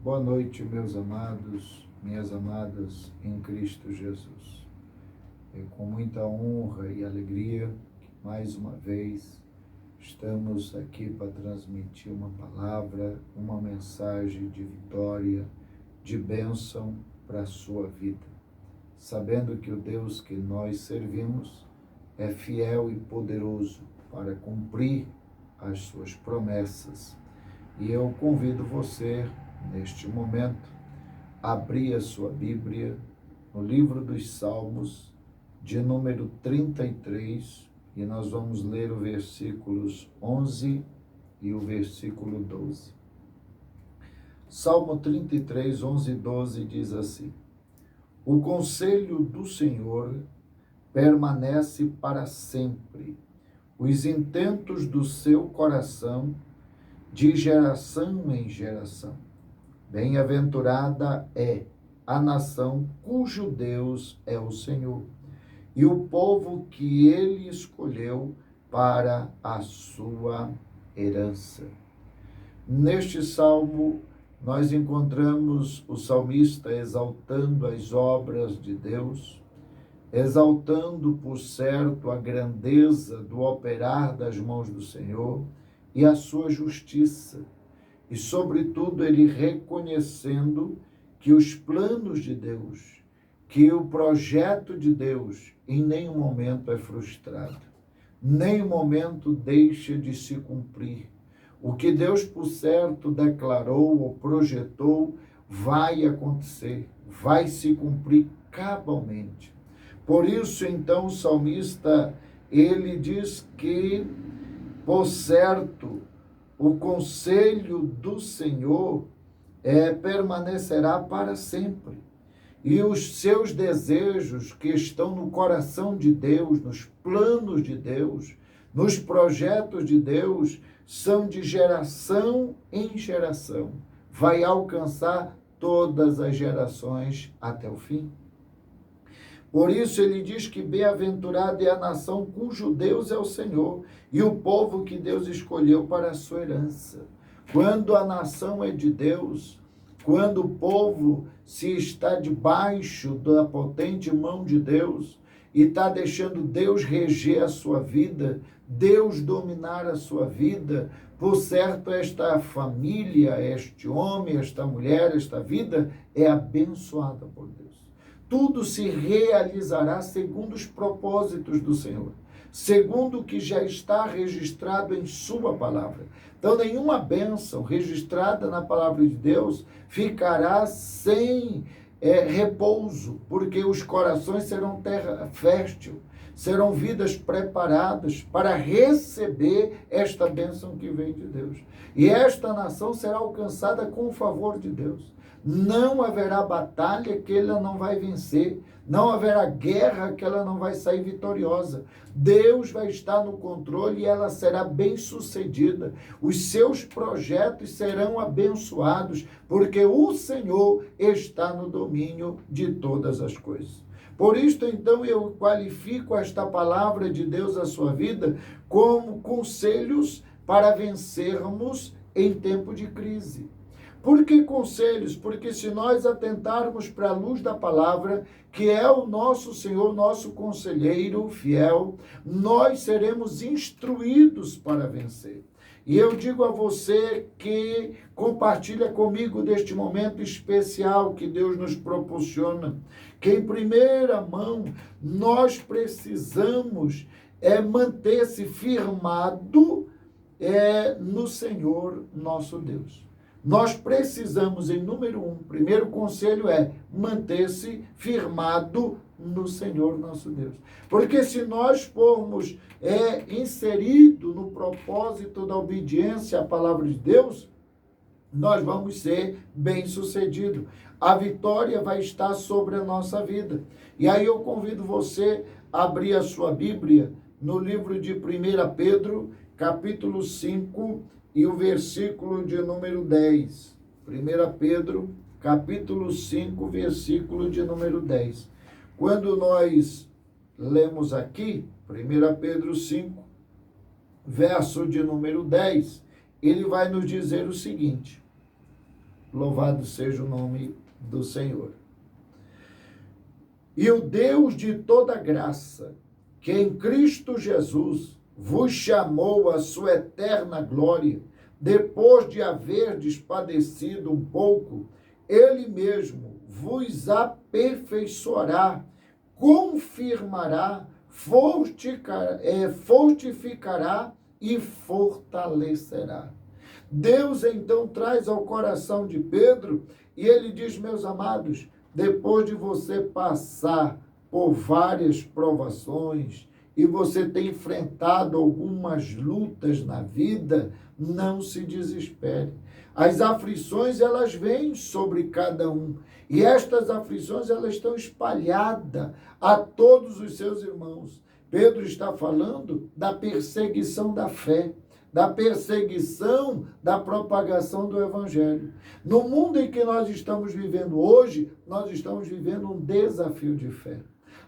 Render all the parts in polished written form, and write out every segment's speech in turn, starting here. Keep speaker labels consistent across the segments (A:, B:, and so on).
A: Boa noite, meus amados, minhas amadas em Cristo Jesus. É com muita honra e alegria que mais uma vez estamos aqui para transmitir uma palavra, uma mensagem de vitória, de bênção para a sua vida. Sabendo que o Deus que nós servimos é fiel e poderoso para cumprir as suas promessas. E eu convido você, neste momento, a abrir a sua Bíblia no livro dos Salmos, de número 33, e nós vamos ler os versículos 11 e o versículo 12. Salmo 33, 11 e 12 diz assim: O conselho do Senhor permanece para sempre, os intentos do seu coração de geração em geração. Bem-aventurada é a nação cujo Deus é o Senhor, e o povo que ele escolheu para a sua herança. Neste salmo, nós encontramos o salmista exaltando as obras de Deus, exaltando, por certo, a grandeza do operar das mãos do Senhor e a sua justiça. E, sobretudo, ele reconhecendo que os planos de Deus, que o projeto de Deus, em nenhum momento é frustrado, nenhum momento deixa de se cumprir. O que Deus, por certo, declarou ou projetou, vai acontecer, vai se cumprir cabalmente. Por isso, então, o salmista, ele diz que, por certo, o conselho do Senhor permanecerá para sempre. E os seus desejos que estão no coração de Deus, nos planos de Deus, nos projetos de Deus, são de geração em geração. Vai alcançar todas as gerações até o fim. Por isso ele diz que bem-aventurada é a nação cujo Deus é o Senhor e o povo que Deus escolheu para a sua herança. Quando a nação é de Deus, quando o povo se está debaixo da potente mão de Deus e está deixando Deus reger a sua vida, Deus dominar a sua vida, por certo, esta família, este homem, esta mulher, esta vida é abençoada por Deus. Tudo se realizará segundo os propósitos do Senhor, segundo o que já está registrado em sua palavra. Então, nenhuma bênção registrada na palavra de Deus ficará sem repouso, porque os corações serão terra fértil, serão vidas preparadas para receber esta bênção que vem de Deus. E esta nação será alcançada com o favor de Deus. Não haverá batalha que ela não vai vencer, não haverá guerra que ela não vai sair vitoriosa. Deus vai estar no controle e ela será bem-sucedida. Os seus projetos serão abençoados, porque o Senhor está no domínio de todas as coisas. Por isto, então, eu qualifico esta palavra de Deus à sua vida como conselhos para vencermos em tempo de crise. Por que conselhos? Porque se nós atentarmos para a luz da palavra, que é o nosso Senhor, nosso conselheiro fiel, nós seremos instruídos para vencer. E eu digo a você que compartilha comigo deste momento especial que Deus nos proporciona, que em primeira mão nós precisamos manter-se firmado no Senhor nosso Deus. Nós precisamos, em número 1, primeiro conselho é manter-se firmado no Senhor nosso Deus. Porque se nós formos inseridos no propósito da obediência à palavra de Deus, nós vamos ser bem-sucedidos. A vitória vai estar sobre a nossa vida. E aí eu convido você a abrir a sua Bíblia no livro de 1 Pedro, capítulo 5, e o versículo de número 10. 1 Pedro, capítulo 5, versículo de número 10. Quando nós lemos aqui, 1 Pedro 5, verso de número 10, ele vai nos dizer o seguinte: Louvado seja o nome do Senhor. E o Deus de toda graça, que em Cristo Jesus vos chamou à sua eterna glória, depois de haverdes padecido um pouco, ele mesmo vos aperfeiçoará, confirmará, fortificará e fortalecerá. Deus então traz ao coração de Pedro e ele diz, meus amados, depois de você passar por várias provações e você ter enfrentado algumas lutas na vida, não se desespere. As aflições, elas vêm sobre cada um. E estas aflições, elas estão espalhadas a todos os seus irmãos. Pedro está falando da perseguição da fé, da perseguição da propagação do Evangelho. No mundo em que nós estamos vivendo hoje, nós estamos vivendo um desafio de fé.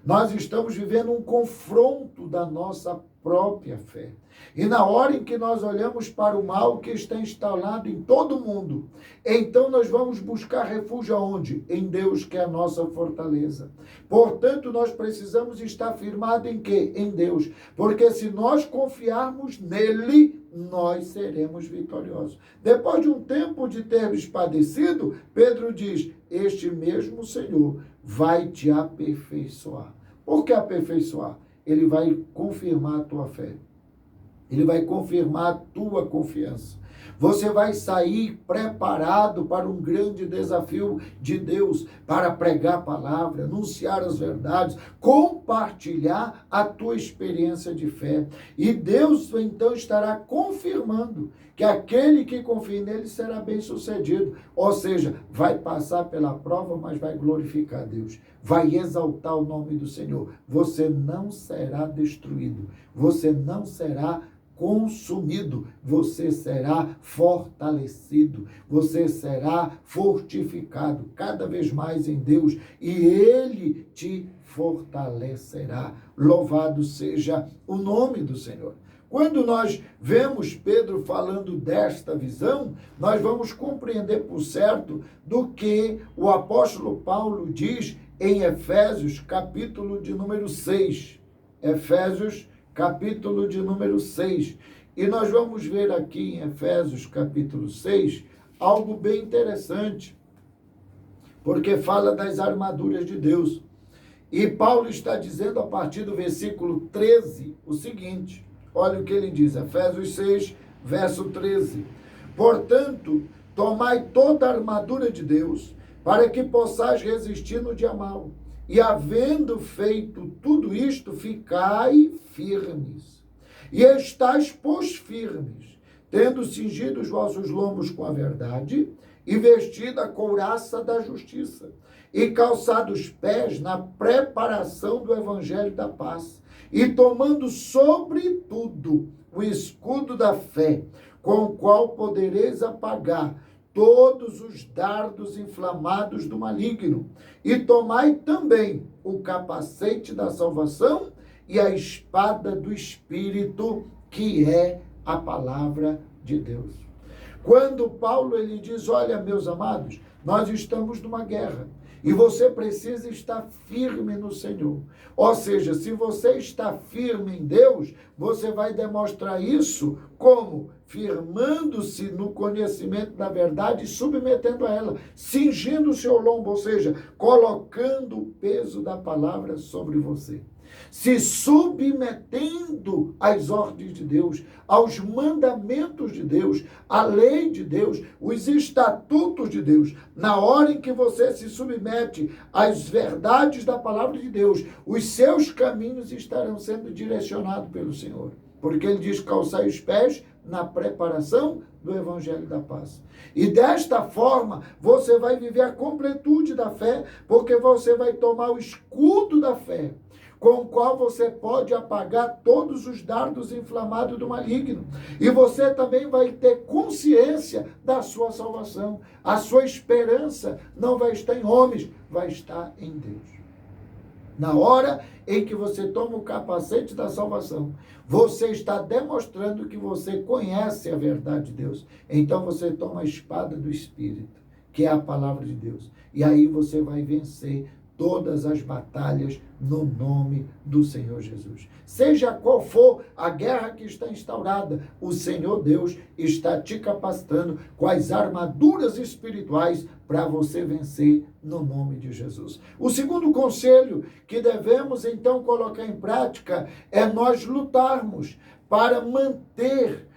A: Nós estamos vivendo um confronto da nossa própria fé. E na hora em que nós olhamos para o mal que está instalado em todo o mundo, então nós vamos buscar refúgio aonde? Em Deus, que é a nossa fortaleza. Portanto, nós precisamos estar firmados em quê? Em Deus. Porque se nós confiarmos nele, nós seremos vitoriosos. Depois de um tempo de termos padecido, Pedro diz, este mesmo Senhor vai te aperfeiçoar. Por que aperfeiçoar? Ele vai confirmar a tua fé. Ele vai confirmar a tua confiança. Você vai sair preparado para um grande desafio de Deus, para pregar a palavra, anunciar as verdades, compartilhar a tua experiência de fé. E Deus então estará confirmando que aquele que confia nele será bem sucedido. Ou seja, vai passar pela prova, mas vai glorificar a Deus. Vai exaltar o nome do Senhor. Você não será destruído. Você não será consumido, você será fortalecido, você será fortificado cada vez mais em Deus e Ele te fortalecerá. Louvado seja o nome do Senhor. Quando nós vemos Pedro falando desta visão, nós vamos compreender por certo do que o apóstolo Paulo diz em Efésios, capítulo de número 6. Efésios, capítulo de número 6. E nós vamos ver aqui em Efésios, capítulo 6, algo bem interessante, porque fala das armaduras de Deus. E Paulo está dizendo a partir do versículo 13 o seguinte, olha o que ele diz, Efésios 6, verso 13. Portanto, tomai toda a armadura de Deus, para que possais resistir no dia mau. E havendo feito tudo isto, ficai firmes. E estáis, pois, firmes, tendo cingido os vossos lombos com a verdade, e vestida a couraça da justiça, e calçado os pés na preparação do evangelho da paz, e tomando sobretudo o escudo da fé, com o qual podereis apagar todos os dardos inflamados do maligno. E tomai também o capacete da salvação e a espada do Espírito, que é a palavra de Deus. Quando Paulo ele diz, olha, meus amados, nós estamos numa guerra. E você precisa estar firme no Senhor. Ou seja, se você está firme em Deus, você vai demonstrar isso como? Firmando-se no conhecimento da verdade e submetendo a ela, cingindo o seu lombo, ou seja, colocando o peso da palavra sobre você. Se submetendo às ordens de Deus, aos mandamentos de Deus, à lei de Deus, os estatutos de Deus. Na hora em que você se submete às verdades da palavra de Deus, os seus caminhos estarão sendo direcionados pelo Senhor. Porque ele diz, calçai os pés na preparação do evangelho da paz. E desta forma, você vai viver a completude da fé, porque você vai tomar o escudo da fé, com o qual você pode apagar todos os dardos inflamados do maligno. E você também vai ter consciência da sua salvação. A sua esperança não vai estar em homens, vai estar em Deus. Na hora em que você toma o capacete da salvação, você está demonstrando que você conhece a verdade de Deus. Então você toma a espada do Espírito, que é a palavra de Deus. E aí você vai vencer todas as batalhas no nome do Senhor Jesus. Seja qual for a guerra que está instaurada, o Senhor Deus está te capacitando com as armaduras espirituais para você vencer no nome de Jesus. O segundo conselho que devemos então colocar em prática é nós lutarmos para manter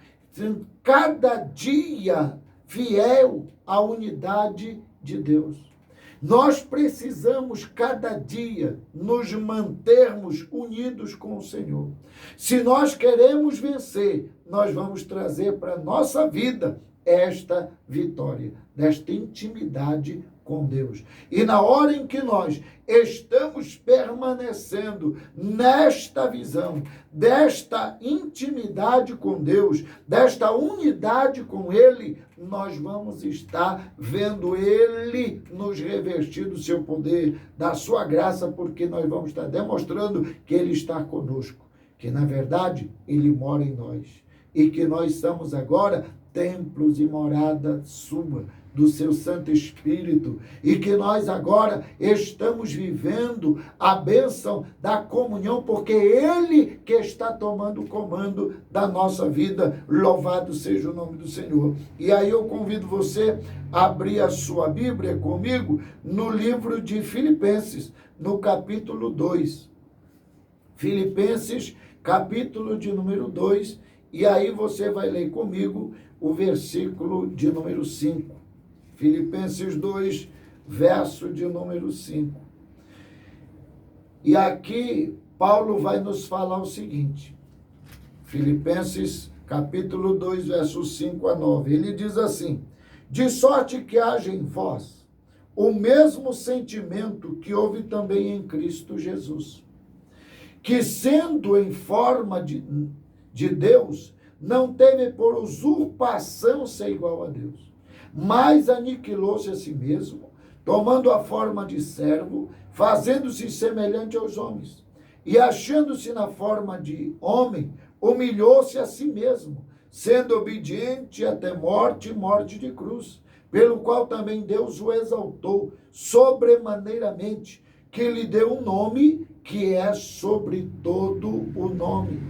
A: cada dia fiel à unidade de Deus. Nós precisamos cada dia nos mantermos unidos com o Senhor. Se nós queremos vencer, nós vamos trazer para a nossa vida esta vitória, desta intimidade com Deus. E na hora em que nós estamos permanecendo nesta visão, desta intimidade com Deus, desta unidade com Ele, nós vamos estar vendo Ele nos revestir do seu poder, da sua graça, porque nós vamos estar demonstrando que Ele está conosco, que na verdade Ele mora em nós e que nós somos agora templos e morada sua, do seu Santo Espírito, e que nós agora estamos vivendo a bênção da comunhão, porque Ele que está tomando o comando da nossa vida. Louvado seja o nome do Senhor. E aí eu convido você a abrir a sua Bíblia comigo no livro de Filipenses, no capítulo 2. Filipenses, capítulo de número 2, e aí você vai ler comigo o versículo de número 5. Filipenses 2, verso de número 5. E aqui Paulo vai nos falar o seguinte. Filipenses capítulo 2, versos 5 a 9. Ele diz assim: de sorte que haja em vós o mesmo sentimento que houve também em Cristo Jesus, que sendo em forma de Deus, não teve por usurpação ser igual a Deus, mas aniquilou-se a si mesmo, tomando a forma de servo, fazendo-se semelhante aos homens. E achando-se na forma de homem, humilhou-se a si mesmo, sendo obediente até morte e morte de cruz, pelo qual também Deus o exaltou sobremaneiramente, que lhe deu um nome que é sobre todo o nome.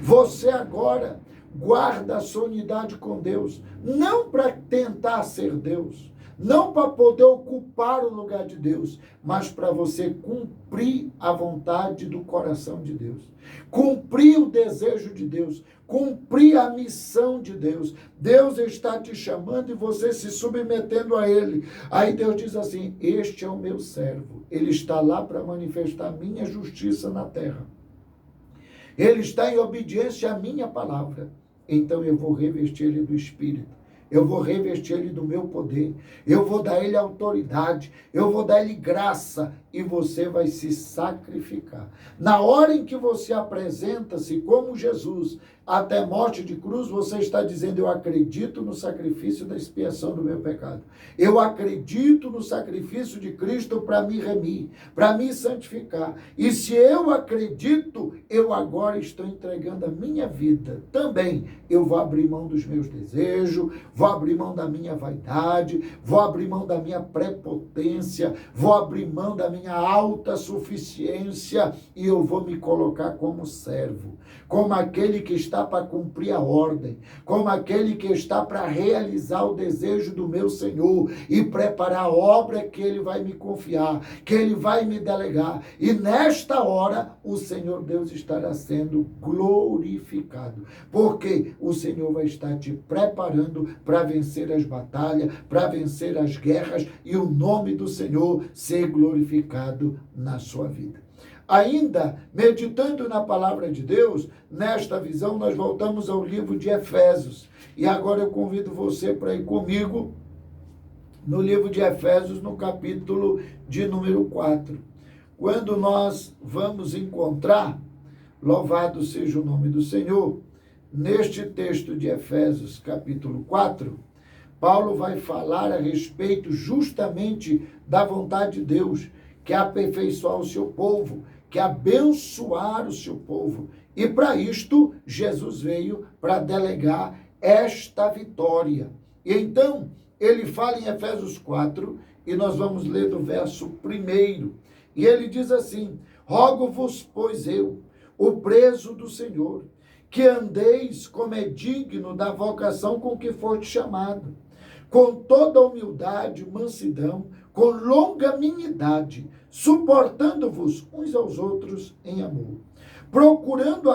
A: Você agora guarda a sua unidade com Deus, não para tentar ser Deus, não para poder ocupar o lugar de Deus, mas para você cumprir a vontade do coração de Deus, cumprir o desejo de Deus, cumprir a missão de Deus. Deus está te chamando e você se submetendo a Ele. Aí Deus diz assim: este é o meu servo, ele está lá para manifestar a minha justiça na terra. Ele está em obediência à minha palavra. Então eu vou revestir ele do Espírito. Eu vou revestir ele do meu poder. Eu vou dar ele autoridade. Eu vou dar ele graça. E você vai se sacrificar. Na hora em que você apresenta-se como Jesus, até morte de cruz, você está dizendo: eu acredito no sacrifício da expiação do meu pecado. Eu acredito no sacrifício de Cristo para me remir, para me santificar. E se eu acredito, eu agora estou entregando a minha vida também. Eu vou abrir mão dos meus desejos, vou abrir mão da minha vaidade, vou abrir mão da minha prepotência, vou abrir mão da minha autossuficiência e eu vou me colocar como servo, como aquele que está para cumprir a ordem, como aquele que está para realizar o desejo do meu Senhor e preparar a obra que Ele vai me confiar, que Ele vai me delegar. E nesta hora o Senhor Deus estará sendo glorificado, porque o Senhor vai estar te preparando para vencer as batalhas, para vencer as guerras e o nome do Senhor ser glorificado na sua vida. Ainda, meditando na palavra de Deus, nesta visão, nós voltamos ao livro de Efésios. E agora eu convido você para ir comigo no livro de Efésios, no capítulo de número 4. Quando nós vamos encontrar, louvado seja o nome do Senhor, neste texto de Efésios, capítulo 4, Paulo vai falar a respeito justamente da vontade de Deus, que é aperfeiçoar o seu povo, que é abençoar o seu povo. E para isto, Jesus veio para delegar esta vitória. E então, ele fala em Efésios 4, e nós vamos ler do verso 1. E ele diz assim: rogo-vos, pois eu, o preso do Senhor, que andeis como é digno da vocação com que foste chamado, com toda humildade, mansidão, com longanimidade, suportando-vos uns aos outros em amor, procurando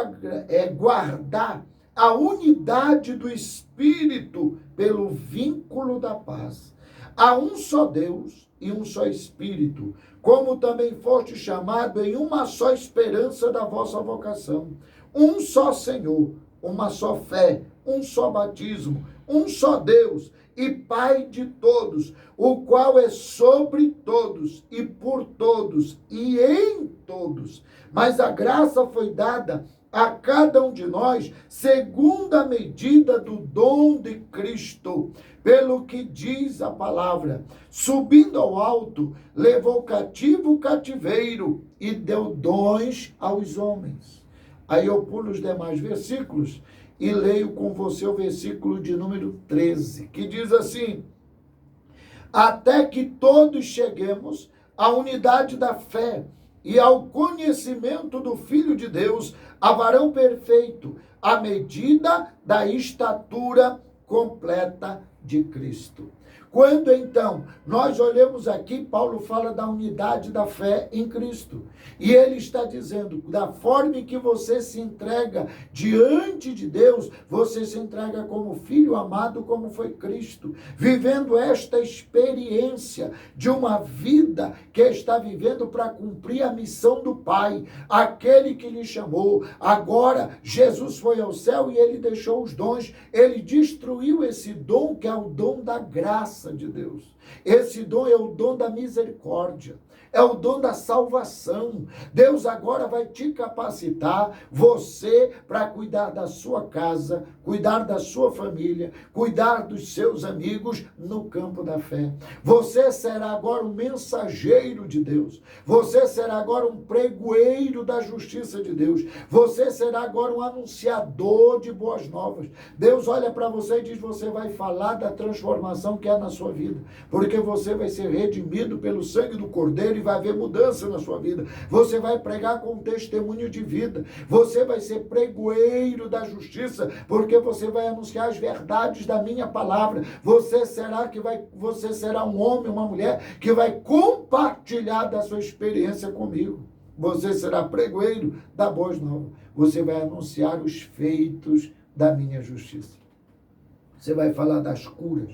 A: guardar a unidade do Espírito pelo vínculo da paz. Há um só Deus e um só Espírito, como também foste chamado em uma só esperança da vossa vocação. Um só Senhor, uma só fé, um só batismo, um só Deus e Pai de todos, o qual é sobre todos e por todos e em todos. Mas a graça foi dada a cada um de nós segundo a medida do dom de Cristo. Pelo que diz a palavra, subindo ao alto, levou cativo o cativeiro e deu dons aos homens. Aí eu pulo os demais versículos e leio com você o versículo de número 13, que diz assim: até que todos cheguemos à unidade da fé e ao conhecimento do Filho de Deus, a varão perfeito, à medida da estatura completa de Cristo. Quando então nós olhamos aqui, Paulo fala da unidade da fé em Cristo. E ele está dizendo, da forma em que você se entrega diante de Deus, você se entrega como filho amado, como foi Cristo. Vivendo esta experiência de uma vida que está vivendo para cumprir a missão do Pai. Aquele que lhe chamou. Agora, Jesus foi ao céu e ele deixou os dons. Ele destruiu esse dom que é o dom da graça de Deus. Esse dom é o dom da misericórdia, é o dom da salvação. Deus agora vai te capacitar, você, para cuidar da sua casa, cuidar da sua família, cuidar dos seus amigos no campo da fé. Você será agora um mensageiro de Deus. Você será agora um pregoeiro da justiça de Deus. Você será agora um anunciador de boas novas. Deus olha para você e diz, você vai falar da transformação que há na sua vida, porque você vai ser redimido pelo sangue do Cordeiro e vai haver mudança na sua vida. Você vai pregar com testemunho de vida. Você vai ser pregoeiro da justiça, porque você vai anunciar as verdades da minha palavra. Você será um homem, uma mulher que vai compartilhar da sua experiência comigo. Você será pregoeiro da boa nova. Você vai anunciar os feitos da minha justiça. Você vai falar das curas.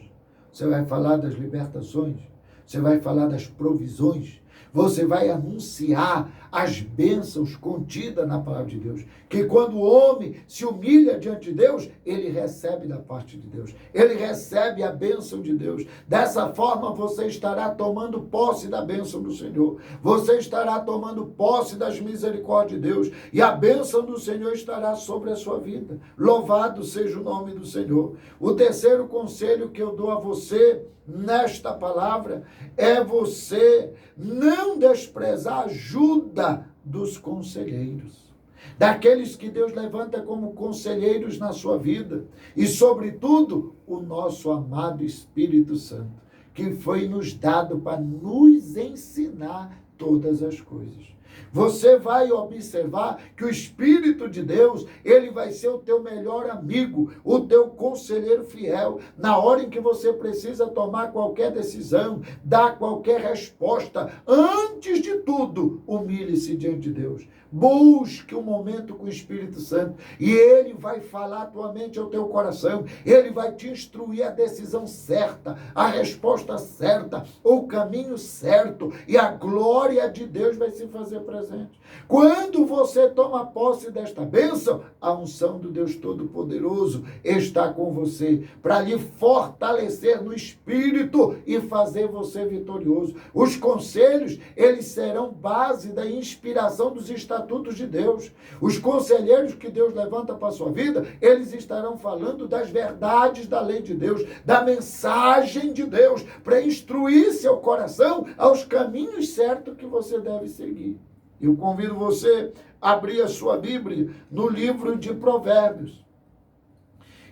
A: Você vai falar das libertações. Você vai falar das provisões. Você vai anunciar as bênçãos contidas na palavra de Deus. Que quando o homem se humilha diante de Deus, ele recebe da parte de Deus. Ele recebe a bênção de Deus. Dessa forma você estará tomando posse da bênção do Senhor. Você estará tomando posse das misericórdias de Deus. E a bênção do Senhor estará sobre a sua vida. Louvado seja o nome do Senhor. O terceiro conselho que eu dou a você nesta palavra é você não desprezar a ajuda dos conselheiros, daqueles que Deus levanta como conselheiros na sua vida, e sobretudo o nosso amado Espírito Santo, que foi nos dado para nos ensinar todas as coisas. Você vai observar que o Espírito de Deus, ele vai ser o teu melhor amigo, o teu conselheiro fiel, na hora em que você precisa tomar qualquer decisão, dar qualquer resposta. Antes de tudo, humilhe-se diante de Deus. Busque um momento com o Espírito Santo e ele vai falar a tua mente ao teu coração. Ele vai te instruir a decisão certa, a resposta certa, o caminho certo, e a glória de Deus vai se fazer presente. Quando você toma posse desta bênção, a unção do Deus Todo-Poderoso está com você para lhe fortalecer no Espírito e fazer você vitorioso. Os conselhos, eles serão base da inspiração dos estatutos de Deus. Os conselheiros que Deus levanta para a sua vida, eles estarão falando das verdades da lei de Deus, da mensagem de Deus, para instruir seu coração aos caminhos certos que você deve seguir. Eu convido você a abrir a sua Bíblia no livro de Provérbios.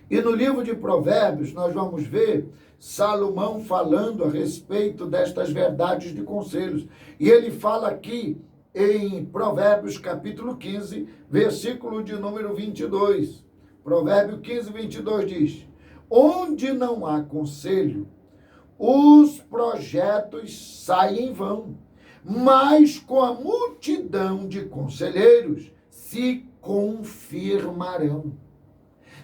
A: E no livro de Provérbios nós vamos ver Salomão falando a respeito destas verdades de conselhos. E ele fala aqui em Provérbios capítulo 15, versículo de número 22. Provérbio 15, 22 diz: onde não há conselho, os projetos saem em vão, mas com a multidão de conselheiros se confirmarão.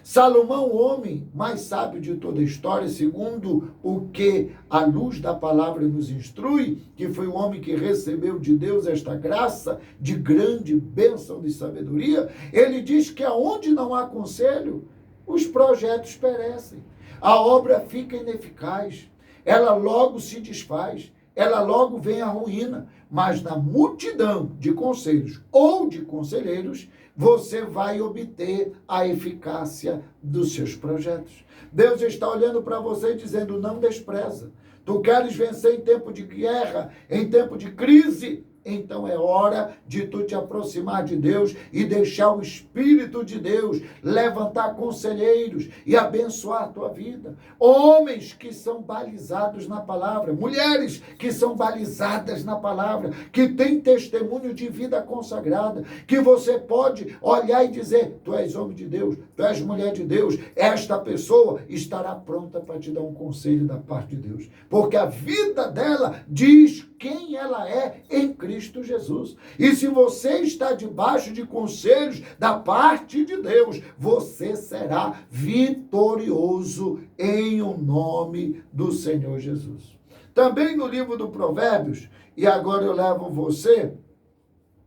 A: Salomão, o homem mais sábio de toda a história, segundo o que a luz da palavra nos instrui, que foi o homem que recebeu de Deus esta graça de grande bênção de sabedoria, ele diz que aonde não há conselho, os projetos perecem, a obra fica ineficaz, ela logo se desfaz, ela logo vem à ruína, mas na multidão de conselhos ou de conselheiros, você vai obter a eficácia dos seus projetos. Deus está olhando para você dizendo, não despreza. Tu queres vencer em tempo de guerra, em tempo de crise? Então é hora de tu te aproximar de Deus e deixar o Espírito de Deus levantar conselheiros e abençoar a tua vida. Homens que são balizados na palavra, mulheres que são balizadas na palavra, que têm testemunho de vida consagrada, que você pode olhar e dizer, tu és homem de Deus, tu és mulher de Deus, esta pessoa estará pronta para te dar um conselho da parte de Deus, porque a vida dela diz quem ela é em Cristo Jesus. E se você está debaixo de conselhos da parte de Deus, você será vitorioso em o nome do Senhor Jesus. Também no livro do Provérbios, e agora eu levo você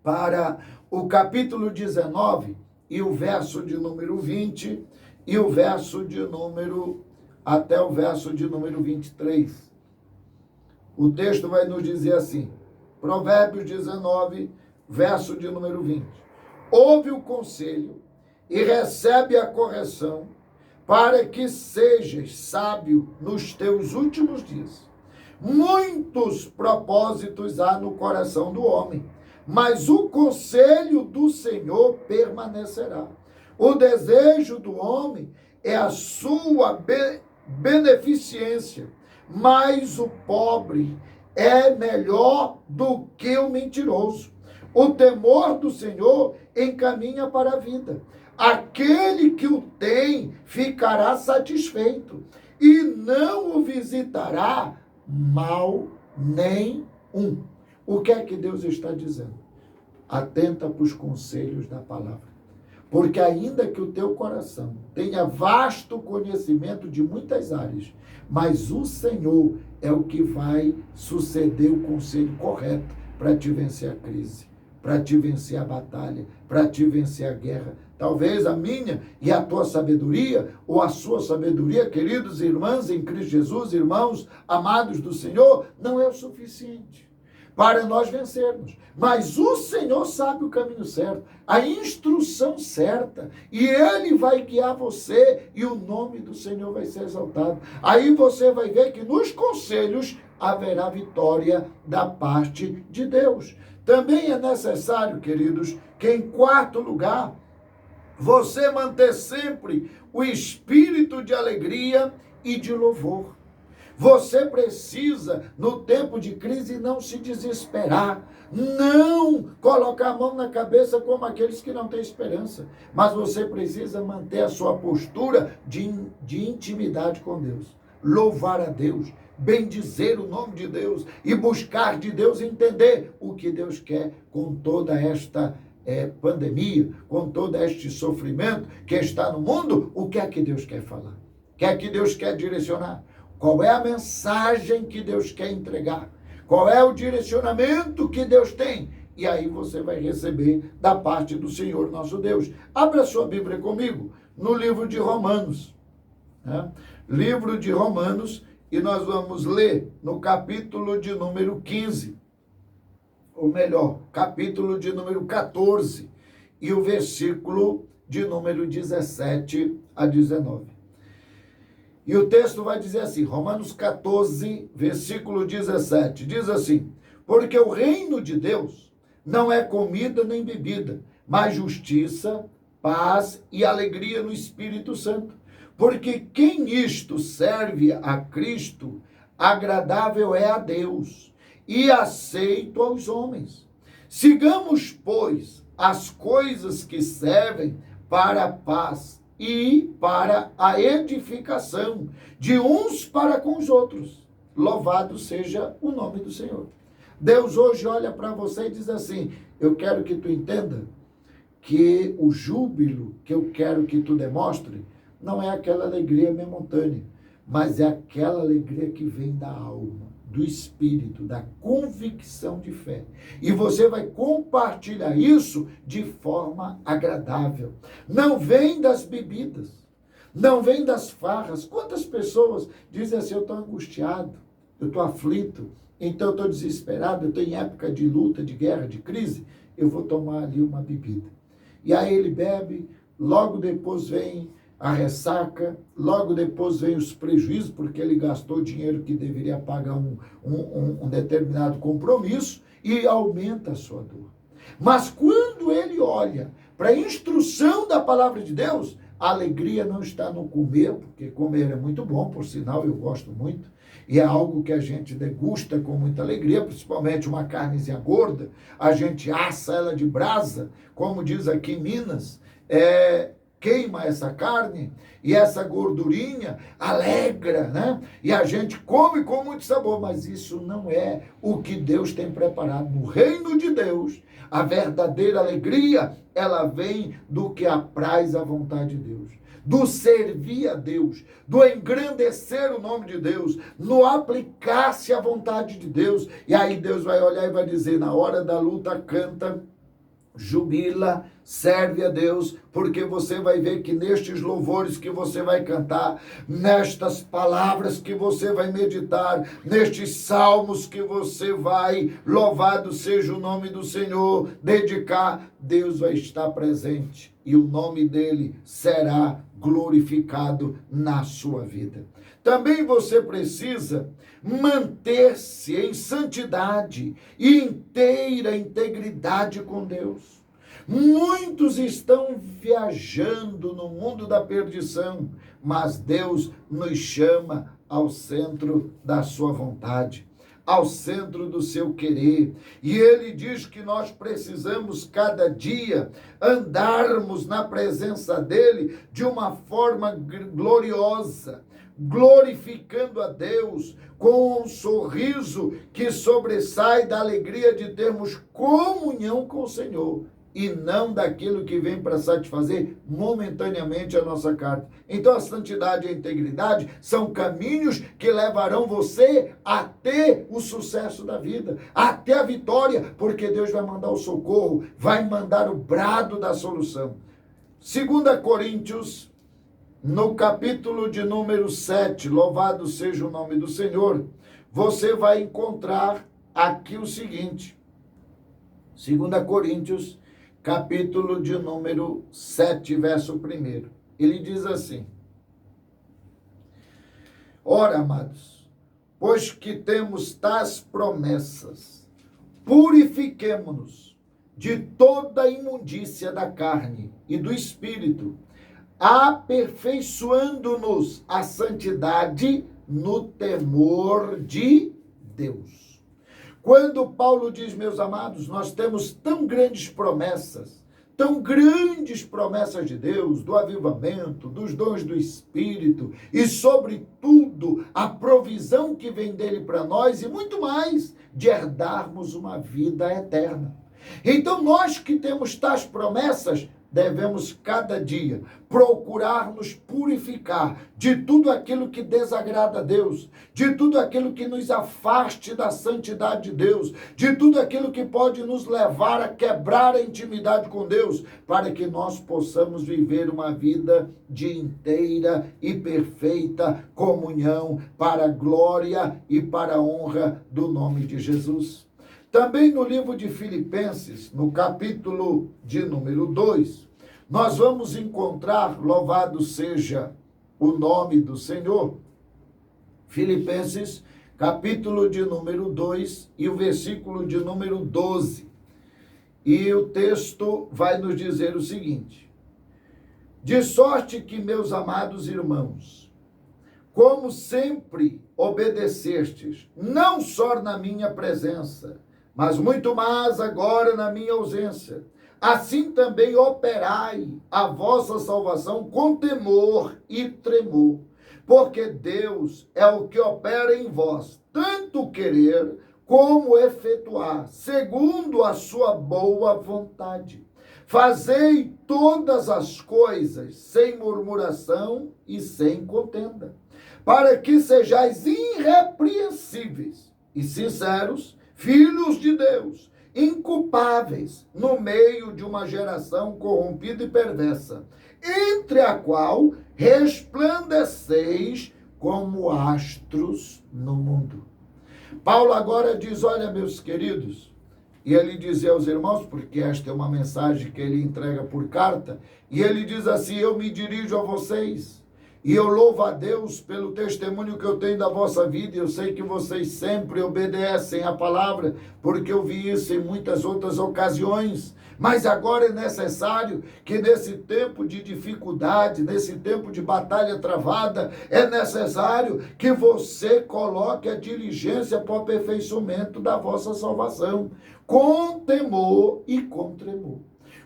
A: para o capítulo 19 e o verso de número 20 e o verso de número até o verso de número 23. O texto vai nos dizer assim, Provérbios 19, verso de número 20. Ouve o conselho e recebe a correção, para que sejas sábio nos teus últimos dias. Muitos propósitos há no coração do homem, mas o conselho do Senhor permanecerá. O desejo do homem é a sua beneficência, mas o pobre é melhor do que o mentiroso. O temor do Senhor encaminha para a vida. Aquele que o tem ficará satisfeito, e não o visitará mal nenhum. O que é que Deus está dizendo? Atenta para os conselhos da palavra. Porque ainda que o teu coração tenha vasto conhecimento de muitas áreas, mas o Senhor é o que vai suceder o conselho correto para te vencer a crise, para te vencer a batalha, para te vencer a guerra. Talvez a minha e a tua sabedoria, ou a sua sabedoria, queridos irmãos em Cristo Jesus, irmãos amados do Senhor, não é o suficiente para nós vencermos. Mas o Senhor sabe o caminho certo, a instrução certa, e Ele vai guiar você, e o nome do Senhor vai ser exaltado. Aí você vai ver que nos conselhos haverá vitória da parte de Deus. Também é necessário, queridos, que em quarto lugar, você manter sempre o espírito de alegria e de louvor. Você precisa, no tempo de crise, não se desesperar, não colocar a mão na cabeça como aqueles que não têm esperança, mas você precisa manter a sua postura de intimidade com Deus, louvar a Deus, bendizer o nome de Deus e buscar de Deus entender o que Deus quer com toda esta pandemia, com todo este sofrimento que está no mundo. O que é que Deus quer falar? O que é que Deus quer direcionar? Qual é a mensagem que Deus quer entregar? Qual é o direcionamento que Deus tem? E aí você vai receber da parte do Senhor nosso Deus. Abra sua Bíblia comigo no livro de Romanos. Né? Livro de Romanos, e nós vamos ler no capítulo de número 15. Ou melhor, capítulo de número 14. E o versículo de número 17 a 19. E o texto vai dizer assim, Romanos 14, versículo 17, diz assim, porque o reino de Deus não é comida nem bebida, mas justiça, paz e alegria no Espírito Santo. Porque quem isto serve a Cristo, agradável é a Deus e aceito aos homens. Sigamos, pois, as coisas que servem para a paz e para a edificação de uns para com os outros. Louvado seja o nome do Senhor. Deus hoje olha para você e diz assim: eu quero que tu entenda que o júbilo que eu quero que tu demonstre não é aquela alegria momentânea, mas é aquela alegria que vem da alma, do espírito, da convicção de fé. E você vai compartilhar isso de forma agradável. Não vem das bebidas, não vem das farras. Quantas pessoas dizem assim: eu estou angustiado, eu estou aflito, então eu estou desesperado, eu estou em época de luta, de guerra, de crise, eu vou tomar ali uma bebida. E aí ele bebe, logo depois vem a ressaca, logo depois vem os prejuízos, porque ele gastou dinheiro que deveria pagar um determinado compromisso, e aumenta a sua dor. Mas quando ele olha para a instrução da palavra de Deus, a alegria não está no comer, porque comer é muito bom, por sinal eu gosto muito, e é algo que a gente degusta com muita alegria, principalmente uma carnezinha gorda, a gente assa ela de brasa, como diz aqui em Minas, queima essa carne e essa gordurinha alegra, né? E a gente come com muito sabor, mas isso não é o que Deus tem preparado. No reino de Deus, a verdadeira alegria, ela vem do que apraz a vontade de Deus, do servir a Deus, do engrandecer o nome de Deus, no aplicar-se à vontade de Deus. E aí Deus vai olhar e vai dizer: na hora da luta, canta, jubila, serve a Deus, porque você vai ver que nestes louvores que você vai cantar, nestas palavras que você vai meditar, nestes salmos que você vai, louvado seja o nome do Senhor, dedicar, Deus vai estar presente e o nome dele será glorificado na sua vida. Também você precisa manter-se em santidade e inteira integridade com Deus. Muitos estão viajando no mundo da perdição, mas Deus nos chama ao centro da sua vontade, ao centro do seu querer. E ele diz que nós precisamos cada dia andarmos na presença dele de uma forma gloriosa, glorificando a Deus com um sorriso que sobressai da alegria de termos comunhão com o Senhor, e não daquilo que vem para satisfazer momentaneamente a nossa carne. Então a santidade e a integridade são caminhos que levarão você a ter o sucesso da vida, a ter a vitória, porque Deus vai mandar o socorro, vai mandar o brado da solução. 2 Coríntios, no capítulo de número 7, louvado seja o nome do Senhor, você vai encontrar aqui o seguinte: 2 Coríntios, capítulo de número 7, verso 1. Ele diz assim: ora, amados, pois que temos tais promessas, purifiquemo-nos de toda a imundícia da carne e do espírito, aperfeiçoando-nos a santidade no temor de Deus. Quando Paulo diz, meus amados, nós temos tão grandes promessas de Deus, do avivamento, dos dons do Espírito e, sobretudo, a provisão que vem dele para nós e muito mais, de herdarmos uma vida eterna. Então, nós que temos tais promessas, devemos cada dia procurar nos purificar de tudo aquilo que desagrada a Deus, de tudo aquilo que nos afaste da santidade de Deus, de tudo aquilo que pode nos levar a quebrar a intimidade com Deus, para que nós possamos viver uma vida de inteira e perfeita comunhão para a glória e para a honra do nome de Jesus. Também no livro de Filipenses, no capítulo de número 2, nós vamos encontrar, louvado seja o nome do Senhor, Filipenses, capítulo de número 2 e o versículo de número 12. E o texto vai nos dizer o seguinte: De sorte que, meus amados irmãos, como sempre obedecestes, não só na minha presença, mas muito mais agora na minha ausência, assim também operai a vossa salvação com temor e tremor, porque Deus é o que opera em vós, tanto querer como efetuar, segundo a sua boa vontade. Fazei todas as coisas sem murmuração e sem contenda, para que sejais irrepreensíveis e sinceros, filhos de Deus, inculpáveis no meio de uma geração corrompida e perversa, entre a qual resplandeceis como astros no mundo. Paulo agora diz, olha, meus queridos, e ele dizia aos irmãos, porque esta é uma mensagem que ele entrega por carta, e ele diz assim, eu me dirijo a vocês, e eu louvo a Deus pelo testemunho que eu tenho da vossa vida, e eu sei que vocês sempre obedecem a palavra, porque eu vi isso em muitas outras ocasiões. Mas agora é necessário que nesse tempo de dificuldade, nesse tempo de batalha travada, é necessário que você coloque a diligência para o aperfeiçoamento da vossa salvação, com temor e com tremor.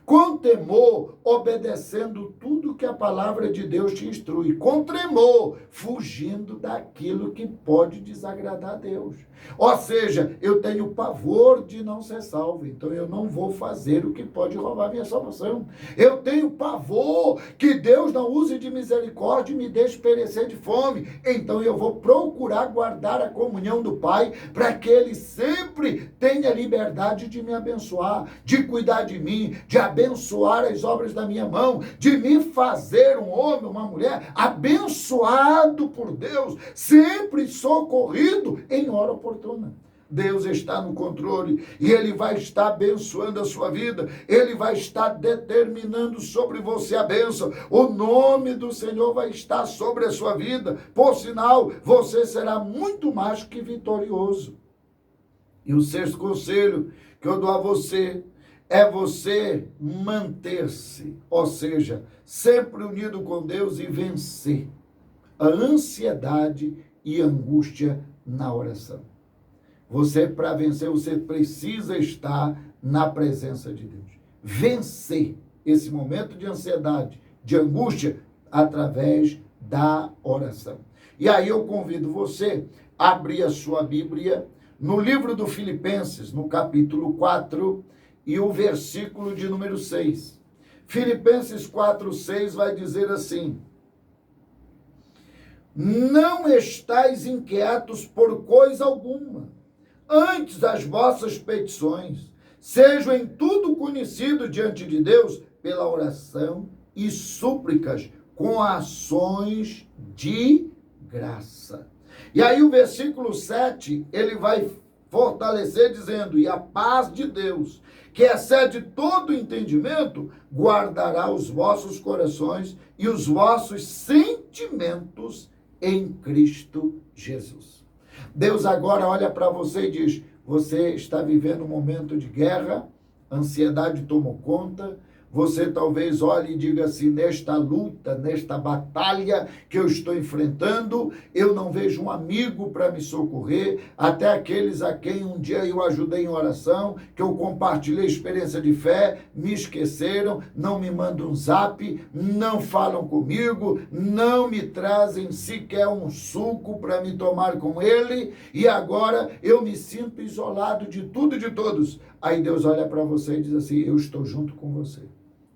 A: Com temor, obedecendo tudo que a palavra de Deus te instrui. Com tremor, fugindo daquilo que pode desagradar a Deus. Ou seja, eu tenho pavor de não ser salvo, então eu não vou fazer o que pode roubar minha salvação. Eu tenho pavor que Deus não use de misericórdia e me deixe perecer de fome, então eu vou procurar guardar a comunhão do Pai, para que Ele sempre tenha liberdade de me abençoar, de cuidar de mim, de abençoar as obras da minha mão, de me fazer um homem, uma mulher abençoado por Deus, sempre socorrido em hora oportuna. Deus está no controle e Ele vai estar abençoando a sua vida, Ele vai estar determinando sobre você a bênção, o nome do Senhor vai estar sobre a sua vida, por sinal, você será muito mais que vitorioso. E o sexto conselho que eu dou a você é você manter-se, ou seja, sempre unido com Deus e vencer a ansiedade e angústia na oração. Você, para vencer, você precisa estar na presença de Deus. Vencer esse momento de ansiedade, de angústia, através da oração. E aí eu convido você a abrir a sua Bíblia no livro do Filipenses, no capítulo 4, e o versículo de número 6. Filipenses 4, 6 vai dizer assim: não estais inquietos por coisa alguma, antes as vossas petições sejam em tudo conhecido diante de Deus pela oração e súplicas com ações de graça. E aí o versículo 7, ele vai fortalecer dizendo, e a paz de Deus, que excede todo entendimento, guardará os vossos corações e os vossos sentimentos em Cristo Jesus. Deus agora olha para você e diz, você está vivendo um momento de guerra, ansiedade tomou conta, você talvez olhe e diga assim, nesta luta, nesta batalha que eu estou enfrentando, eu não vejo um amigo para me socorrer, até aqueles a quem um dia eu ajudei em oração, que eu compartilhei experiência de fé, me esqueceram, não me mandam um zap, não falam comigo, não me trazem sequer um suco para me tomar com ele, e agora eu me sinto isolado de tudo e de todos. Aí Deus olha para você e diz assim, eu estou junto com você.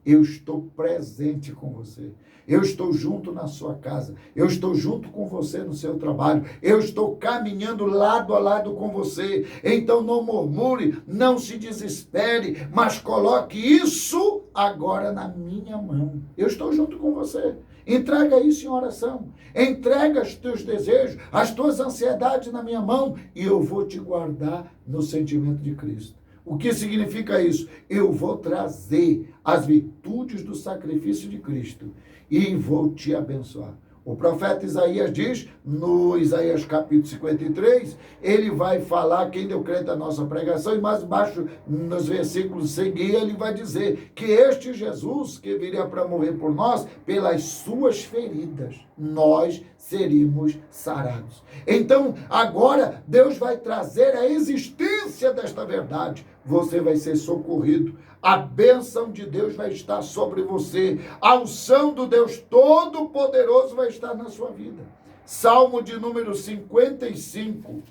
A: Eu estou presente com você. Eu estou junto na sua casa. Eu estou junto com você no seu trabalho. Eu estou caminhando lado a lado com você. Então não murmure, não se desespere, mas coloque isso agora na minha mão. Eu estou junto com você. Entrega isso em oração. Entrega os teus desejos, as tuas ansiedades na minha mão e eu vou te guardar no sentimento de Cristo. O que significa isso? Eu vou trazer as virtudes do sacrifício de Cristo e vou te abençoar. O profeta Isaías diz, no Isaías capítulo 53, ele vai falar, quem deu crédito à nossa pregação, e mais embaixo, nos versículos seguintes, ele vai dizer que este Jesus, que viria para morrer por nós, pelas suas feridas, nós seríamos sarados. Então, agora, Deus vai trazer a existência desta verdade. Você vai ser socorrido. A bênção de Deus vai estar sobre você. A unção do Deus Todo-Poderoso vai estar na sua vida. Salmo de número 55.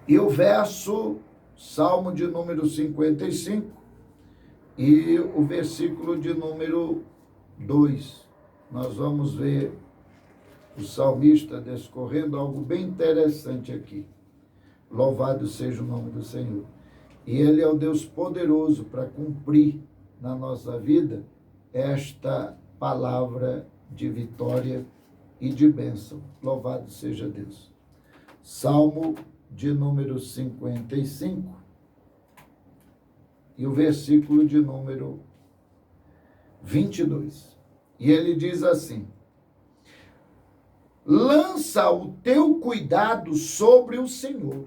A: E o verso, Salmo de número 55, e o versículo de número 2. Nós vamos ver o salmista discorrendo algo bem interessante aqui. Louvado seja o nome do Senhor. E Ele é o Deus poderoso para cumprir na nossa vida esta palavra de vitória e de bênção. Louvado seja Deus. Salmo de número 55 e o versículo de número 22. E ele diz assim: lança o teu cuidado sobre o Senhor,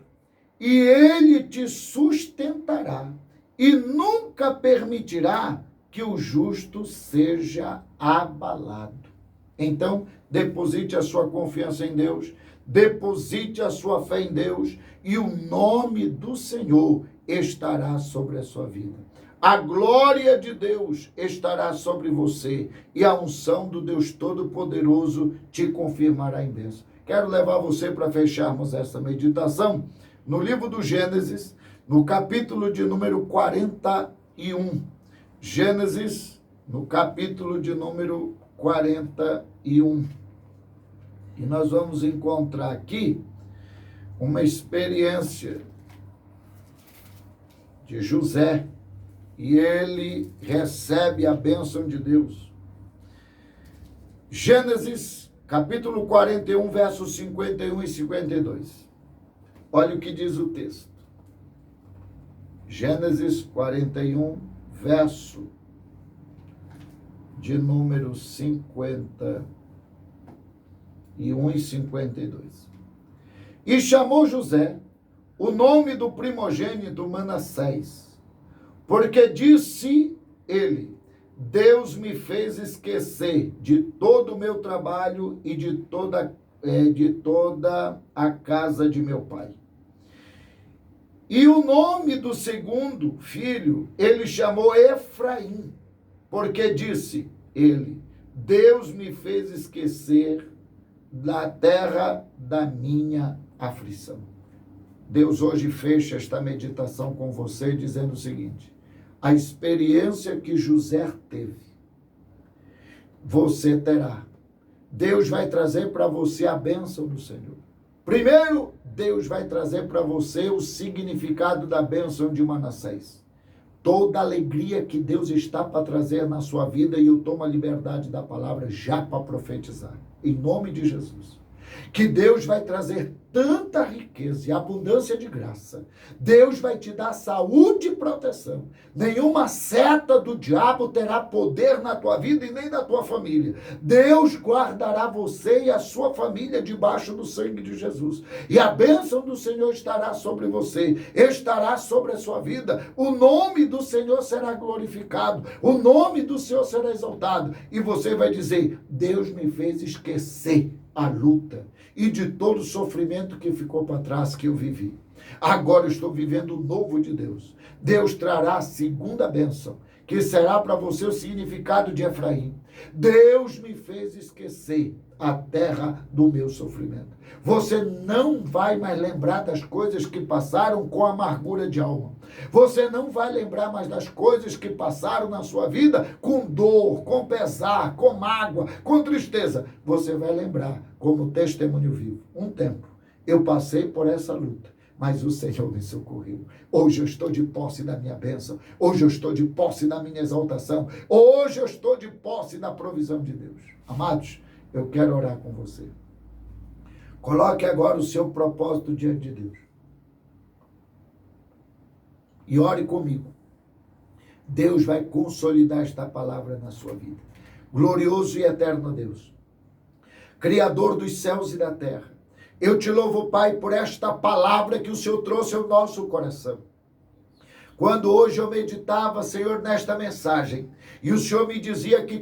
A: e Ele te sustentará, e nunca permitirá que o justo seja abalado. Então, deposite a sua confiança em Deus, deposite a sua fé em Deus, e o nome do Senhor estará sobre a sua vida. A glória de Deus estará sobre você, e a unção do Deus Todo-Poderoso te confirmará em bênção. Quero levar você para fecharmos essa meditação no livro do Gênesis, no capítulo de número 41. Gênesis, no capítulo de número 41. E nós vamos encontrar aqui uma experiência de José, e ele recebe a bênção de Deus. Gênesis, capítulo 41, versos 51 e 52. Olha o que diz o texto. Gênesis 41, verso de número 51 e 52. E chamou José o nome do primogênito Manassés, porque disse ele: Deus me fez esquecer de todo o meu trabalho e de toda a casa de meu pai. E o nome do segundo filho ele chamou Efraim, porque disse ele: Deus me fez esquecer da terra da minha aflição. Deus hoje fecha esta meditação com você dizendo o seguinte: a experiência que José teve, você terá. Deus vai trazer para você a bênção do Senhor. Primeiro, Deus vai trazer para você o significado da bênção de Manassés. Toda a alegria que Deus está para trazer na sua vida, e eu tomo a liberdade da palavra já para profetizar, em nome de Jesus. Que Deus vai trazer tanta riqueza e abundância de graça. Deus vai te dar saúde e proteção. Nenhuma seta do diabo terá poder na tua vida e nem na tua família. Deus guardará você e a sua família debaixo do sangue de Jesus. E a bênção do Senhor estará sobre você, estará sobre a sua vida. O nome do Senhor será glorificado, o nome do Senhor será exaltado. E você vai dizer: Deus me fez esquecer a luta e de todo o sofrimento que ficou para trás que eu vivi. Agora eu estou vivendo o novo de Deus. Deus trará a segunda bênção, que será para você o significado de Efraim. Deus me fez esquecer a terra do meu sofrimento. Você não vai mais lembrar das coisas que passaram com amargura de alma. Você não vai lembrar mais das coisas que passaram na sua vida com dor, com pesar, com mágoa, com tristeza. Você vai lembrar como testemunho vivo. Um tempo eu passei por essa luta, mas o Senhor me socorreu. Hoje eu estou de posse da minha bênção. Hoje eu estou de posse da minha exaltação. Hoje eu estou de posse da provisão de Deus. Amados, eu quero orar com você. Coloque agora o seu propósito diante de Deus. E ore comigo. Deus vai consolidar esta palavra na sua vida. Glorioso e eterno Deus, Criador dos céus e da terra. Eu te louvo, Pai, por esta palavra que o Senhor trouxe ao nosso coração. Quando hoje eu meditava, Senhor, nesta mensagem, e o Senhor me dizia que